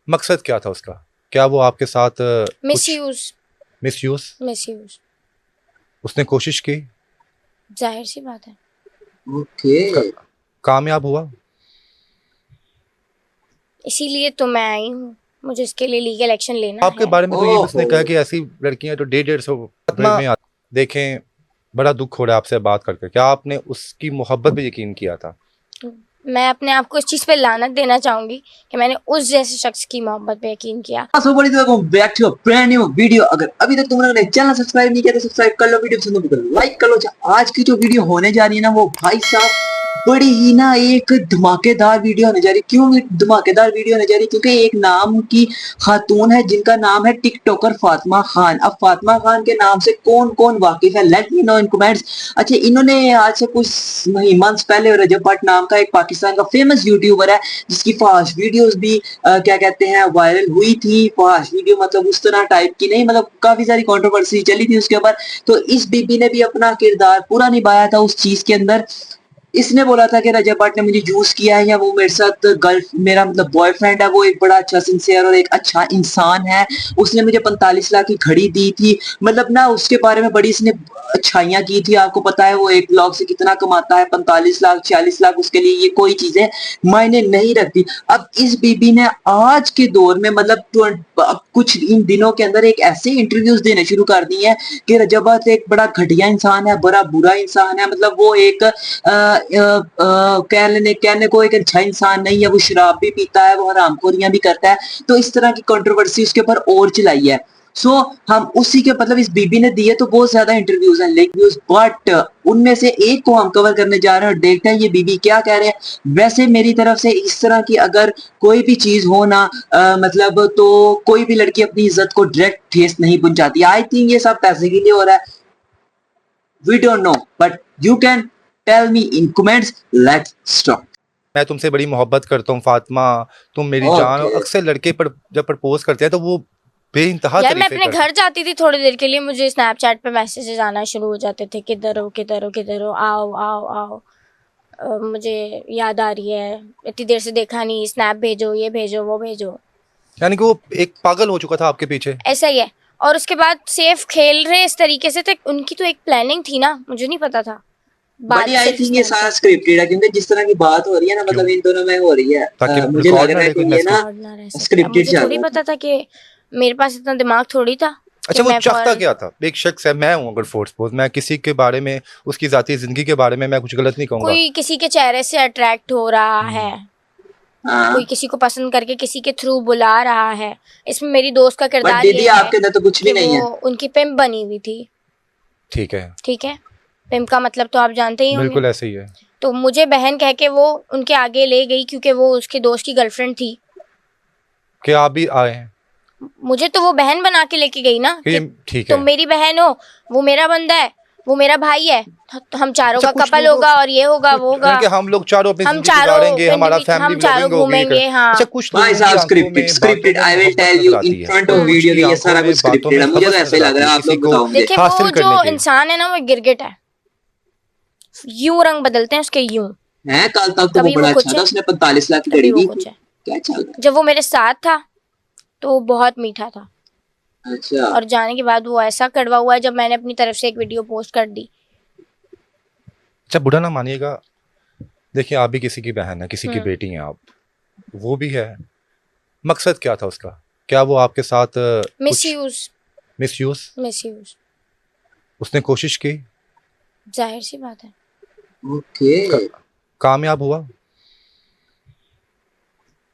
मकसद क्या था उसका? क्या वो आपके साथ मिसयूज उसने कोशिश की? जाहिर सी बात है। ओके। कामयाब हुआ? इसीलिए तो मैं आई हूँ, मुझे इसके लिए लीगल एक्शन लेना आपके है। बारे में तो ये भी उसने ओहो। कहा कि ऐसी लड़कियां तो 150 में देखें। बड़ा दुख हो रहा है आपसे बात करके। क्या आपने उसकी मोहब्बत पे यकीन किया था? मैं अपने आप को इस चीज पे लानत देना चाहूंगी कि मैंने उस जैसे शख्स की मोहब्बत पे यकीन किया। सो बड़ी तो back to brand new video. अगर अभी तक तुम लोगों ने चैनल सब्सक्राइब नहीं किया तो सब्सक्राइब कर लो, वीडियो पसंद हो तो लाइक कर लो। आज की जो वीडियो होने जा रही है ना, वो भाई साहब बड़ी ही ना एक धमाकेदार वीडियो होने जा रही है। क्यों धमाकेदार वीडियो होने जा रही है? क्योंकि एक नाम की खातून है जिनका नाम है टिकटॉकर फातिमा खान। अब फातिमा खान के नाम से कौन कौन वाकिफ है, लेट मी नो इन कमेंट्स। अच्छा, इन्होंने आज से कुछ मंथ्स पहले रजब भट्ट नाम का एक पाकिस्तान का फेमस यूट्यूबर है जिसकी फास्ट वीडियोस भी क्या कहते हैं वायरल हुई थी। फास्ट वीडियो मतलब उस तरह टाइप की नहीं, मतलब काफी सारी कंट्रोवर्सी चली थी उसके ऊपर। तो इस बीबी ने भी अपना किरदार पूरा निभाया था उस चीज के अंदर। इसने बोला था कि रजब भट्ट ने मुझे यूज किया है, या वो मेरे साथ मेरा मतलब बॉयफ्रेंड है, वो एक बड़ा अच्छा सिंसियर और एक अच्छा इंसान है। उसने मुझे 45 लाख की घड़ी दी थी। मतलब ना उसके बारे में बड़ी इसने अच्छाइयां की थी। आपको पता है वो एक ब्लॉग से कितना कमाता है, 45 लाख 46 लाख, उसके लिए ये कोई चीजें मायने नहीं रखती। अब इस बीबी ने आज के दौर में मतलब अब कुछ इन दिनों के अंदर एक ऐसे इंटरव्यूज देने शुरू कर दी है कि रजब भट्ट एक बड़ा घटिया इंसान है, बड़ा बुरा इंसान है। मतलब वो एक कहने को एक अच्छा इंसान नहीं है। वो शराब भी पीता है, वो हरामखोरियां भी करता है। तो इस तरह की कंट्रोवर्सी उसके ऊपर और चलाई है। सो हम उसी के मतलब इस बीबी ने दिए तो बहुत ज्यादा इंटरव्यूज हैं, लेकिन बट उनमें से एक को हम कवर करने जा रहे हैं और देखते हैं ये बीबी क्या कह रहे हैं। वैसे मेरी तरफ से इस तरह की अगर कोई भी चीज हो ना मतलब तो कोई भी लड़की अपनी इज्जत को डायरेक्ट ठेस नहीं पहुंचाती। आई थिंक ये सब पैसे के लिए हो रहा है। We don't know, but you can tell me in comments. Let's start. मैं तुमसे बड़ी मोहब्बत करता हूँ फातिमा, तुम मेरी जान हो। Okay. अक्सर लड़के पर जब प्रपोज करते हैं तो वो बेइंतहा यार मैं तरीफे अपने करते हैं। घर जाती थी थोड़ी देर के लिए, मुझे स्नैपचैट पे मैसेजेस आना शुरू हो जाते थे, किधर हो किधर हो किधर हो, आओ आओ आओ, मुझे याद आ रही है, इतनी देर से देखा नहीं, स्नैप भेजो, ये भेजो, वो भेजो। यानी कि वो एक पागल हो चुका था आपके पीछे। ऐसा ही है। और उसके बाद सेफ खेल रहे इस तरीके से थे, उनकी तो एक प्लानिंग थी ना, मुझे नहीं पता था। बट आई सिर्फ थिंक ये सारा Snapchat स्क्रिप्टेड है, क्योंकि जिस तरह की बात हो रही है ना, मतलब इन दोनों में हो रही है, ताकि मुझे रिकॉर्ड लग ना रहा है रहे कोई कि ये ना रिकॉर्ड ना रह सके। अब स्क्रिप्टेड मुझे चल थोड़ी रहा था। पता था कि मेरे पास इतना दिमाग थोड़ी था कि अच्छा, वो मैं चाहता फौरन क्या था? एक शख्स है, मैं हूँ अगर फोर्स पोज, मैं किसी के बारे में, उसकी जाती जिंदगी के बारे में मैं कुछ गलत नहीं कहूंगा। कोई किसी के चेहरे से अट्रैक्ट हो रहा है, हाँ, कोई किसी को पसंद करके किसी के थ्रू बुला रहा है। इसमें मेरी दोस्त का बट किरदार दीदी ये है आपके अंदर तो कुछ कि भी नहीं वो है। उनकी पिम्प बनी हुई थी। ठीक है, ठीक है, पिम्प का मतलब तो आप जानते ही होंगे। बिल्कुल ऐसे ही है। तो मुझे बहन कह के वो उनके आगे ले गई, क्योंकि वो उसके दोस्त की गर्लफ्रेंड थी। कि आप भी आए हैं मुझे तो वो बहन बना के लेके गई ना कि कि ठीक तुम है। मेरी बहन हो, वो मेरा बंदा है, वो मेरा भाई है, तो हम चारों अच्छा, का कुछ कपल लोग होगा और ये होगा वो होगा, यानी कि हम लोग चारों अपनी हम जिंदगी चारों गुजारेंगे, हमारा फैमिली हम चारों ब्लॉगिंग होगी। घूमेंगे। अच्छा, हाँ, कुछ भाई लोगों की साहब आंखों स्क्रिप्टेड में बातों स्क्रिप्टेड, में आई विल मोहब्बत टेल नजर यू इन आती है, फ्रंट ऑफ कुछ वीडियो की कि ये आंखों सारा में कुछ बातों स्क्रिप्टेड में है। मुझे तो हवस ऐसे नजर ही लग आती रहा है, है, आप किसी लोग को बताओ मुझे। देखिए हासिल वो जो करने के लिए। इंसान है ना, वो गिरगिट है, यूं रंग बदलते हैं उसके, यूं। है कल तक तो वो कभी वो बड़ा अच्छा कुछ था, है, उसने 45 लाख की कभी घड़ी वो दी थी। कुछ है। क्या चल रहा जब वो मेरे साथ था तो वो बहुत मीठा था, है? अच्छा, और जाने के बाद वो ऐसा कड़वा हुआ है जब मैंने अपनी तरफ से एक वीडियो पोस्ट कर दी। अच्छा, बुरा ना मानिएगा, देखिए आप भी किसी की बहन है, किसी की हम्म। बेटी हैं आप, वो भी है। मकसद क्या था उसका? क्या वो आपके साथ कुछ मिसयूज मिसयूज उसने कोशिश की? जाहिर सी बात है। ओके। कामयाब हुआ?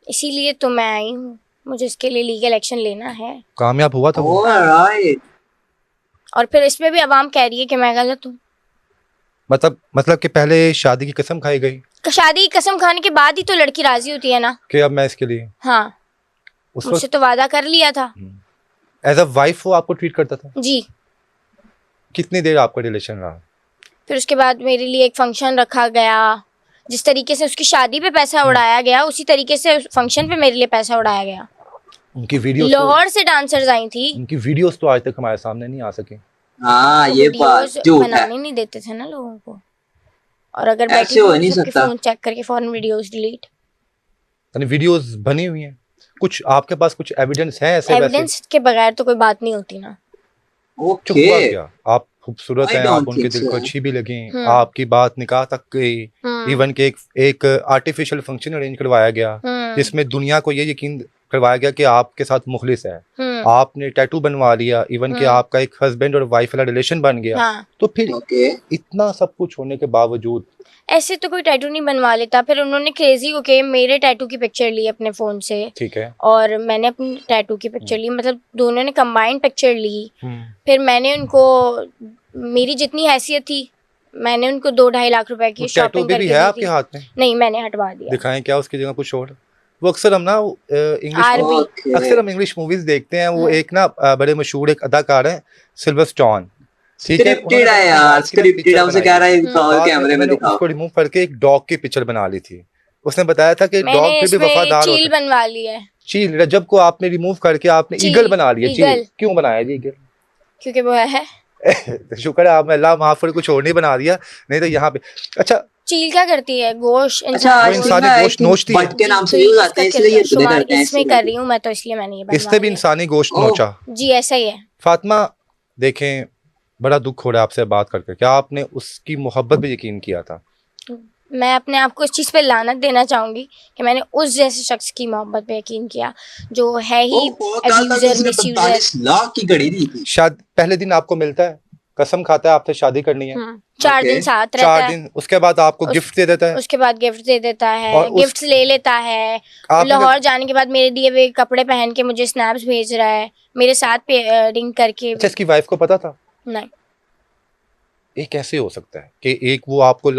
इसीलिए तो मैं आई हूँ, मुझे इसके लिए लीगल एक्शन लेना है। कामयाब हुआ था वो? ऑलराइट। और फिर इसमें भी अवाम कह रही है कि मैं गलत हूँ। मतलब कि पहले शादी की कसम खाई गई शादी की कसम खाने के बाद ही तो लड़की राजी होती है ना। कि अब मैं इसके लिए हाँ, उस मुझसे वक्त तो वादा कर लिया था। एज अ वाइफ वो आपको ट्रीट करता था? जी। कितनी देर आपका रिलेशन रहा? फिर उसके बाद मेरे लिए एक फंक्शन रखा गया, जिस तरीके से उसकी शादी पे पैसा उड़ाया गया, उसी तरीके से फंक्शन पे मेरे लिए पैसा उड़ाया गया। उनकी वीडियोस लाहौर से डांसर्स आई थी, उनकी वीडियोस तो आज तक हमारे सामने नहीं आ सके। हाँ, वो ये बात वीडियोस झूठ है, बनाने नहीं देते थे ना लोगों को। और अगर बैठी ऐसे हो थी तो नहीं सबके सकता। फोन चेक करके फौरन वीडियोस डिलीट। यानी वीडियोस बनी हुई हैं, कुछ आपके पास कुछ एविडेंस है ऐसे वैसे? एविडेंस के बगैर तो कोई बात नहीं होती ना। चुप हुआ ओके क्या? आप खूबसूरत I हैं, don't आप उनके think दिल को so. अच्छी भी लगी, हम्म। आपकी बात निकाह तक गई, हम्म, इवन के एक आर्टिफिशियल फंक्शन अरेंज करवाया गया हम्म, जिसमें दुनिया को ये यकीन करवाया गया कि आपके साथ मुखलिस है, हम्म, आपने टैटू बनवा लिया, इवन के हम्म, आपका एक हस्बैंड और वाइफ वाला रिलेशन बन गया। हाँ। तो फिर ओके इतना सब कुछ होने के बावजूद ऐसे तो कोई टैटू नहीं बनवा लेता। फिर उन्होंने क्रेजी होके मेरे टैटू की पिक्चर ली अपने फोन से, ठीक है। और मैंने अपनी टैटू की पिक्चर ली, मतलब दोनों ने कंबाइंड पिक्चर ली। हम्म, फिर मैंने उनको, मेरी जितनी हैसियत थी, मैंने उनको 2-2.5 लाख रुपए वो की टैटू शॉपिंग अभी भी करके है दी आपके थी। हाथ में? नहीं, मैंने हटवा दिया। दिखाएं क्या उसकी जगह कुछ और? वो अक्सर हम ना इंग्लिश आरबी। ओके अक्सर हम इंग्लिश मूवीज देखते हैं, वो हाँ। एक ना बड़े मशहूर एक अदाकार है सिल्वर स्टोन, ठीक है। स्क्रिप्टेड है यार, स्क्रिप्टेड हमसे कह रहा है दिखाओ कैमरे में दिखाओ। उसको रिमूव करके एक डॉग की पिक्चर बना ली थी। उसने बताया था कि मैंने डॉग फिर भी इसमें वफादार चील होता है। बनवा ली है, चील, रजब को आपने रिमूव करके आपने चील, ईगल बना लिया। चील ईगल। क्यों बनाया जी ईगल? क्योंकि वो है। शुक्र है आप अल्लाह माफ करे कुछ और नहीं बना दिया, नहीं तो यहाँ पे। अच्छा, चील क्या करती है? गोश्त, अच्छा इंसान आजकल इंसानी ना गोश्त नोचती है। बट के नाम जी, से तो यूज इसका आते हैं इसलिए ये खुदे शुमार करते हैं इसमें कर रही हूँ मैं, तो इसलिए मैंने ये इससे भी बनवा इंसानी गोश्त ओह। नोचा। लिया। जी ऐसा ही है। फातिमा देखें, बड़ा दुख हो रहा है आपसे बात करके। क्या आपने उसकी मोहब्बत पे यकीन किया था? मैं अपने आप को इस चीज़ पे लानत देना चाहूंगी कि मैंने उस जैसे शख्स की मोहब्बत पे यकीन किया जो है ही ओहो कहा था कि अब्यूजर, उसने मिसयूजर। 45 लाख की घड़ी दी थी। शायद पहले दिन आपको मिलता है, कसम खाता है आपसे शादी करनी है, 4 ओके। दिन साथ रहता 4 है, दिन उसके बाद आपको उस- गिफ्ट दे देता है। उसके बाद गिफ्ट दे देता है, और उस- गिफ्ट्स ले लेता है। आपने लाहौर जाने के बाद मेरे दिए हुए कपड़े पहन के मुझे स्नैप्स भेज रहा है, मेरे साथ पेयरिंग करके। अच्छा, इसकी वाइफ को पता था? नहीं, ये कैसे हो सकता है कि एक वो आपको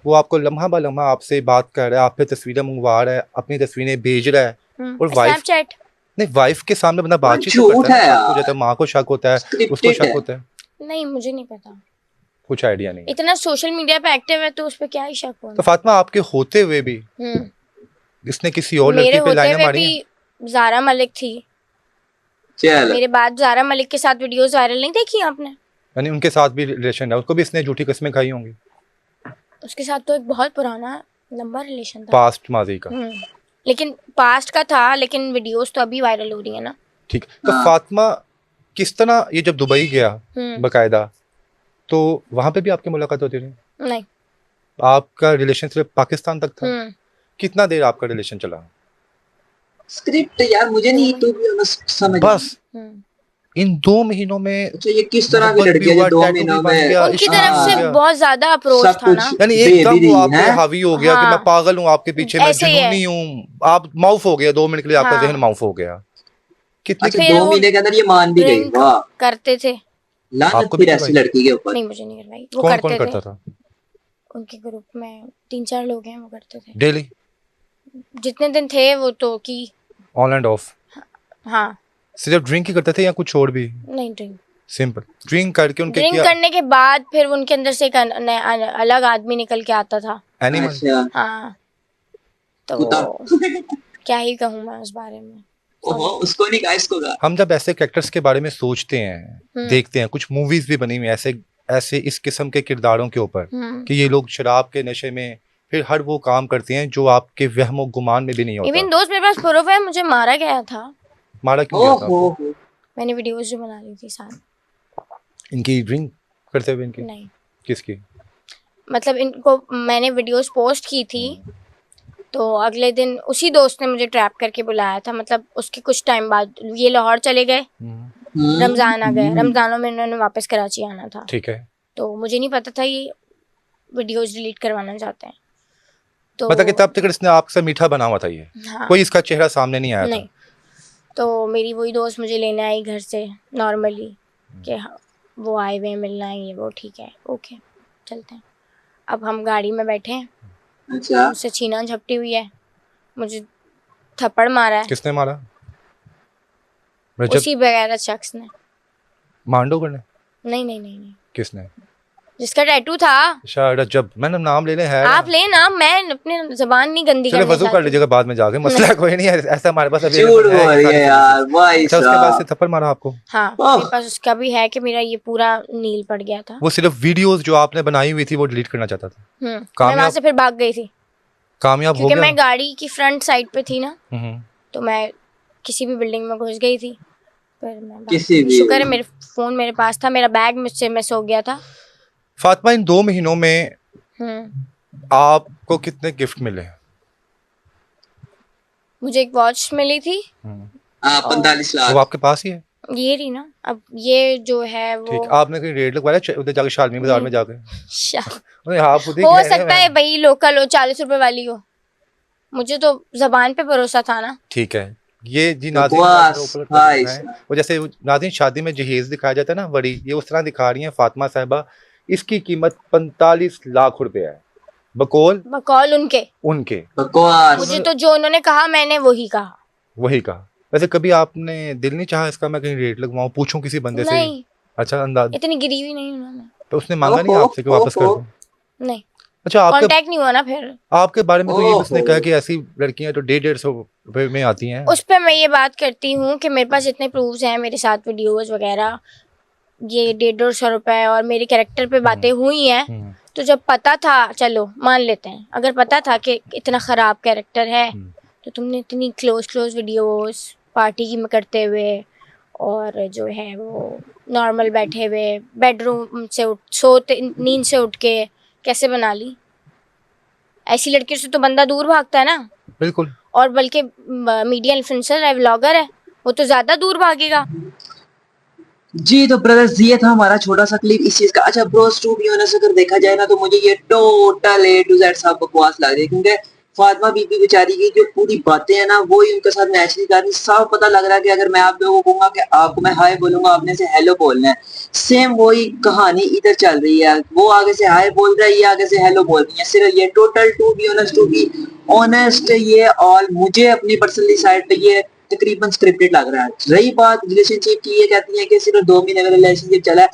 वो आपको लम्हा बा लम्हा आपसे बात कर रहा है, आप पे तस्वीरें मंगवा रहा है, अपनी तस्वीरें भेज रहा है, और वाइफ स्नैपचैट। नहीं, वाइफ के सामने बंदा बातचीत तो झूठ करता है है ना, शक यार। हो जाता है, माँ को शक होता है, उसको स्क्रिप्टेड शक है। होता है, नहीं, मुझे नहीं पता, कुछ आइडिया नहीं है। इतना सोशल मीडिया पे एक्टिव है तो उस पे क्या ही शक तो होना। फातिमा आपके होते हुए भी इसने किसी और मेरे लड़की पे होते लाइनें हुए मारी हैं? भी ज़ारा मलिक थी, चल मेरे बाद ज़ारा मलिक के साथ वीडियोस वायरल नहीं देखी आपने? यानी उनके साथ भी रिलेशन है, उसको भी इसने झूठी कस्में खाई होंगी उसके साथ तो एक बहुत पुराना लंबा रिलेशन था। पास्ट माजी का। लेकिन पास्ट का था, लेकिन वीडियोस तो अभी वायरल हो रही है ना। ठीक, तो हाँ। फातिमा किस तरह ये जब दुबई गया हम्म, बकायदा, तो वहां पे भी आपकी मुलाकात होती रही? नहीं। आपका रिलेशन सिर्फ पाकिस्तान तक था? हम्म, कितना देर आपका रिलेशन चला? स्क्रिप्ट यार मुझे नहीं तो भी समझ बस हम्म। इन 2 महीनों में अच्छा ये किस तरह की मोहब्बत लड़की भी है जो हुआ, 2 टैटू भी महीनों बन में गया, उनकी इश्क तरफ भी से हो गया। बहुत ज्यादा अप्रोच सब था ना। कुछ यानी दे एकदम भी वो रही आप पे है। हावी हो गया कि हाँ। मैं पागल हूँ आपके पीछे, मैं ऐसे ही है। जुनूनी हूँ, आप माउफ हो गया 2 मिनट के लिए, आपका हाँ। जहन माउफ हो गया। कितने अच्छा फिर 2 वो महीने के अंदर ये मान भी गई, ड्रिंक वाह करते थे। लानत आपको फिर भी ऐसी करवाई? लड़की के ऊपर। नहीं, मुझे नहीं करवाई, वो कौन कौन करते करता थे। था? उनके ग्रुप में 3-4 लोग हैं, वो करते थे। डेली, जितने दिन थे वो तो की। On end of? हाँ, सिर्फ ड्रिंक ही करते थे या कुछ और भी? नहीं, ड्रिंक। सिंपल ड्रिंक करके उनके ड्रिंक क्या करने के बाद फिर उनके अंदर से एक अलग आदमी निकल के आता था। एनिमल? अच्छा हाँ, तो कुत्ता। क्या ही कहूँ मैं उस बारे में। ओहो उसको नहीं कहा इसको कहा। हम जब ऐसे कैरेक्टर्स के बारे में सोचते हैं, हम्म। देखते हैं, कुछ मूवीज भी बनी हुई हैं ऐसे ऐसे इस किस्म के किरदारों के ऊपर कि ये लोग शराब के नशे में फिर हर वो काम करते हैं जो आपके वहम और गुमान में भी नहीं इवन होता। दोस्त मेरे पास प्रूफ है, मुझे मारा गया था। मारा क्यों गया था ओहो आपको? मैंने वीडियोस जो बना ली थी साथ। इनकी ड्रिंक करते हुए? इनकी नहीं, किसकी? मतलब इनको मैंने वीडियोस पोस्ट की थी, तो अगले दिन उसी दोस्त ने मुझे ट्रैप करके बुलाया था। मतलब उसके कुछ टाइम बाद ये लाहौर चले गए, रमज़ान आ गए, रमज़ानों में इन्होंने वापस कराची आना था। ठीक है, तो मुझे नहीं पता था ये वीडियोस डिलीट करवाना चाहते हैं। तो मतलब कि तब तक इसने आपसे मीठा बना हुआ था ये? हाँ, कोई इसका चेहरा सामने नहीं आया नहीं। था? तो मेरी वही दोस्त मुझे लेने आई घर से नॉर्मली कि हाँ वो आए हुए हैं, मिलना है, ये वो, ठीक है, ओके चलते हैं। अब हम गाड़ी में बैठे हैं, अच्छा मुझसे छीना झपटी हुई है, मुझे थप्पड़ मारा है किसने मारा? रजब उसी बगैर शख्स ने। मांडो करने? नहीं नहीं नहीं नहीं, किसने? जिसका टैटू था। शायद रजब, मैंने नाम लेने है आप ले ना, मैं अपनी जबान नहीं गंदी चलो करना वजू कर चाहती। लीजिएगा बाद में जाके, मसला कोई नहीं है, ऐसा हमारे पास अभी झूठ है बोल रही है यार भाई अच्छा, उसके बाद से साहब। थप्पड़ मारा आपको? हाँ, ओह। मेरे पास उसका भी है कि मेरा ये पूरा नील पड़ गया था। वो सिर्फ वीडियोस जो आपने बनाई हुई थी वो डिलीट करना चाहता था? मैं मैं वहां से फिर भाग गई थी। कामयाब हो क्योंकि गया? मैं गाड़ी की फ्रंट साइड पे थी ना, हम्म। तो मैं किसी भी बिल्डिंग में घुस गई थी, पर मैं किसी भी शुक्र है मेरे फोन मेरे पास था, मेरा बैग मुझसे मिस हो गया था। फातिमा, इन 2 महीनों में आपको कितने गिफ्ट मिले? मुझे एक वॉच मिली थी। 45 वो लाख आपके पास ही है? ये रही ना, अब ये जो है वो ठीक। आपने कहीं रेट लगवाया उधर जाके शालमी बाजार में जाके? आप खुद ही हो कह रहे सकता है भाई लोकल हो, 40 रुपए वाली हो, मुझे तो जबान पे भरोसा था ना। ठीक है। ये जी नाज़रीन बकवास भाई वो जैसे नाज़रीन शादी में जहेज दिखाया जाता है ना बड़ी, ये उस तरह दिखा रही हैं फातिमा साहिबा। इसकी कीमत 45 लाख रुपए है। बकौल उनके बकवास। मुझे तो जो उन्होंने कहा मैंने वही कहा। वैसे कभी आपने दिल नहीं चाहा इसका मैं कहीं रेट लगवाऊं, पूछूं किसी बंदे से? नहीं, अच्छा, अंदाज इतनी गिरी हुई नहीं उन्होंने। तो उसने मांगा नहीं आपसे कि वापस कर दूं? नहीं, अच्छा, आपके कांटेक्ट नहीं हुआ ना फिर। आपके बारे में तो ये उसने कहा कि ऐसी लड़कियां तो 150 रुपए में आती हैं। उस पे मैं ये बात करती हूँ कि मेरे पास इतने प्रूफ्स हैं, मेरे साथ वीडियोस वगैरह, ये 150 रुपए और मेरे कैरेक्टर पे बातें हुई हैं। तो जब पता था, चलो मान लेते हैं, अगर पता था कि इतना ख़राब कैरेक्टर है, तो तुमने इतनी क्लोज वीडियोस पार्टी की में करते हुए और जो है वो नॉर्मल बैठे हुए बेडरूम से सोते नींद से उठ के कैसे बना ली? ऐसी लड़कियों से तो बंदा दूर भागता है ना। बिल्कुल। और बल्कि मीडिया इन्फ्लुएंसर है, व्लॉगर है, वो तो ज्यादा दूर भागेगा। जी तो ब्रदर्स, ये था हमारा छोटा सा क्लिप इस चीज का। अच्छा ब्रोस, टू बी ऑनेस्ट अगर देखा जाए ना तो मुझे ये टोटल ए टू जेड सब बकवास लग रही है, क्योंकि फातिमा बीबी बेचारी की जो पूरी बातें हैं ना वो ही उनके साथ मैच नहीं कर रही। साफ पता लग रहा है कि अगर मैं आप लोगों को कहूंगा कि आपको मैं हाय बोलूंगा, आपने से हेलो बोलना है, सेम वही कहानी इधर चल रही है। वो आगे से हाय बोल रहा है, ये आगे से हेलो बोल रही है। सिर्फ ये टोटल टू बी ऑनेस्ट ये ऑल मुझे अपनी पर्सनली साइड पे ये तकरीबन स्क्रिप्टेड लग रहा है। रही बात रिलेशनशिप की, ये कहती है कि सिर्फ 2 महीने का रिलेशनशिप चला है।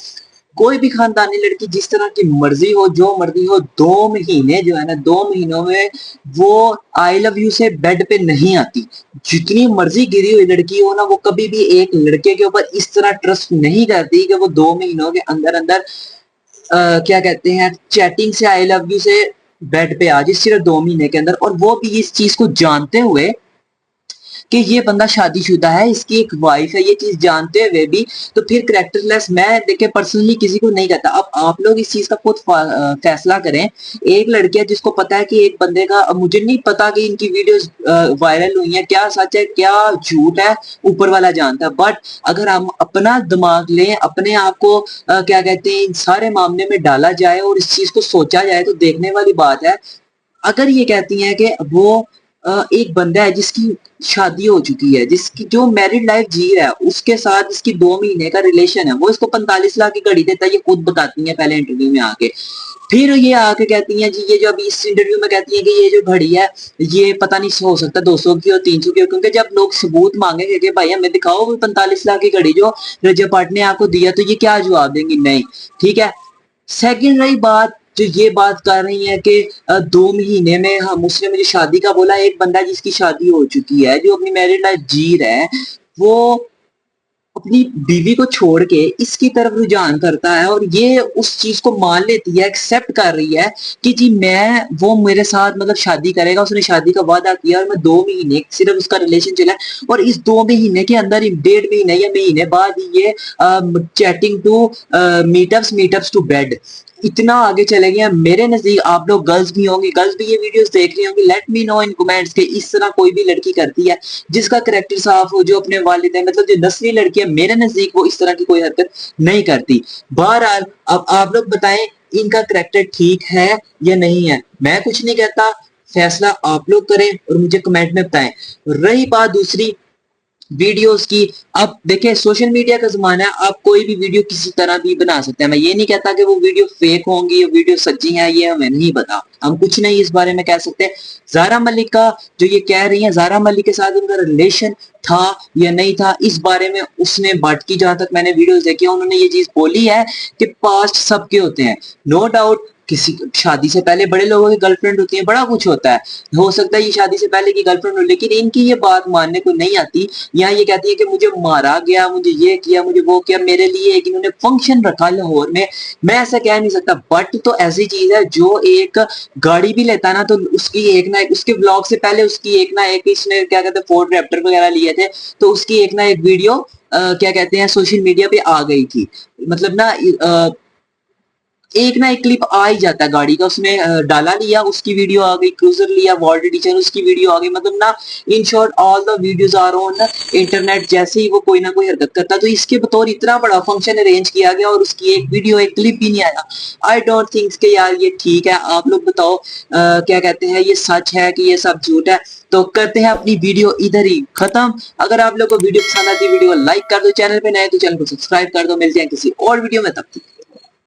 कोई भी खानदानी लड़की जिस तरह की मर्जी हो, जो मर्जी हो, 2 महीने जो है ना, 2 महीनों में वो आई लव यू से बेड पे नहीं आती। जितनी मर्जी गिरी हुई लड़की हो ना, वो कभी भी एक लड़के के ऊपर इस तरह ट्रस्ट नहीं करती कि वो 2 महीनों के अंदर अंदर क्या कहते हैं, चैटिंग से आई लव यू से बेड पे आ जाए सिर्फ 2 महीने के अंदर, और वो भी इस चीज को जानते हुए कि ये बंदा शादीशुदा है, इसकी एक वाइफ है, ये चीज जानते हुए भी। तो फिर कैरेक्टरलेस मैं देखे पर्सनली किसी को नहीं कहता। अब आप लोग इस चीज का खुद फैसला करें। एक लड़की है जिसको पता है कि एक बंदे का, मुझे नहीं पता कि इनकी वीडियोस वायरल हुई है, क्या सच है क्या झूठ है, ऊपर वाला जानता है। बट अगर हम अपना दिमाग लें, अपने आप को क्या कहते हैं, इन सारे मामले में डाला जाए और इस चीज को सोचा जाए, तो देखने वाली बात है। अगर ये कहती हैं कि वो एक बंदा है जिसकी शादी हो चुकी है, जिसकी जो मैरिड लाइफ जी रहा है, उसके साथ इसकी 2 महीने का रिलेशन है, वो इसको 45 लाख की घड़ी देता है, ये खुद बताती है पहले इंटरव्यू में आके। फिर ये आके कहती हैं जी, ये जो अभी इस इंटरव्यू में कहती है कि ये जो घड़ी है ये पता नहीं हो सकता 200 की और 300 की, क्योंकि जब लोग सबूत मांगेंगे कि भाई हमें दिखाओ वो 45 लाख की घड़ी जो रजब पाट ने आपको दिया, तो ये क्या जवाब देंगी? नहीं। ठीक है। सेकंड रही बात, जो ये बात कर रही है कि 2 महीने में हम, उसने मुझे शादी का बोला। एक बंदा जिसकी शादी हो चुकी है, जो अपनी मैरिड लाइफ जी रहा है, वो अपनी बीवी को छोड़ के इसकी तरफ रुझान करता है, और ये उस चीज को मान लेती है, एक्सेप्ट कर रही है कि जी मैं, वो मेरे साथ मतलब शादी करेगा, उसने शादी का वादा किया, और मैं 2 महीने सिर्फ उसका रिलेशन चला, और इस 2 महीने के अंदर 1.5 महीने या महीने बाद ये chatting to meetups to bed इतना आगे चले गए। मेरे नजदीक आप लोग गर्ल्स भी होंगी, गर्ल्स भी ये वीडियोस देख रही होंगी, लेट मी नो इन कमेंट्स के इस तरह कोई भी लड़की करती है जिसका करेक्टर साफ हो, जो अपने वालिद है, मतलब जो नस्ली लड़की है, मेरे नजदीक वो इस तरह की कोई हरकत नहीं करती। बहरहाल अब आप लोग बताएं इनका करेक्टर ठीक है या नहीं है। मैं कुछ नहीं कहता, फैसला आप लोग करें और मुझे कमेंट में बताएं। रही बात दूसरी वीडियोस की, अब देखिए सोशल मीडिया का जमाना है, आप कोई भी वीडियो किसी तरह भी बना सकते हैं। मैं ये नहीं कहता कि वो वीडियो फेक होंगी या वीडियो सच्ची है, ये हमें नहीं पता, हम कुछ नहीं इस बारे में कह सकते। ज़ारा मलिक का जो ये कह रही है, ज़ारा मलिक के साथ उनका रिलेशन था या नहीं था, इस बारे में उसने बट की, जहां तक मैंने वीडियोस देखी, उन्होंने ये चीज बोली है कि पास्ट सबके होते हैं, नो डाउट किसी शादी से पहले बड़े लोगों की गर्लफ्रेंड होती है, बड़ा कुछ होता है, हो सकता है ये शादी से पहले की गर्लफ्रेंड हो, लेकिन इनकी ये बात मानने को नहीं आती। यहाँ ये कहती है कि मुझे मारा गया, मुझे ये किया, मुझे वो किया, मेरे लिए एक इन्होंने फंक्शन रखा लाहौर में। मैं ऐसा कह नहीं सकता, बट तो ऐसी चीज है जो एक गाड़ी भी लेता है ना, तो उसकी एक ना एक, उसके ब्लॉग से पहले उसकी एक ना एक, इसने क्या कहते हैं फोर्ड रैप्टर वगैरह लिए थे, तो उसकी एक ना एक वीडियो क्या कहते हैं सोशल मीडिया पे आ गई थी। मतलब ना एक ना एक क्लिप आ ही जाता है गाड़ी का, उसने डाला लिया, उसकी वीडियो आ गई, क्रूजर लिया, वर्ल्ड एडिशन, उसकी वीडियो आ गई। मतलब ना in short all the videos are on internet. जैसे ही वो कोई ना कोई हरकत करता, तो इसके बतौर इतना बड़ा फंक्शन अरेंज किया गया और उसकी एक वीडियो एक क्लिप भी नहीं आया। आई डोंट थिंक के यार ये ठीक है। आप लोग बताओ क्या कहते हैं, ये सच है कि ये सब झूठ है? तो करते हैं अपनी वीडियो इधर ही खत्म। अगर आप लोग को वीडियो पसंद आती है, वीडियो को लाइक कर दो, चैनल पे नए तो चैनल को सब्सक्राइब कर दो। मिलते हैं किसी और वीडियो में, तब तक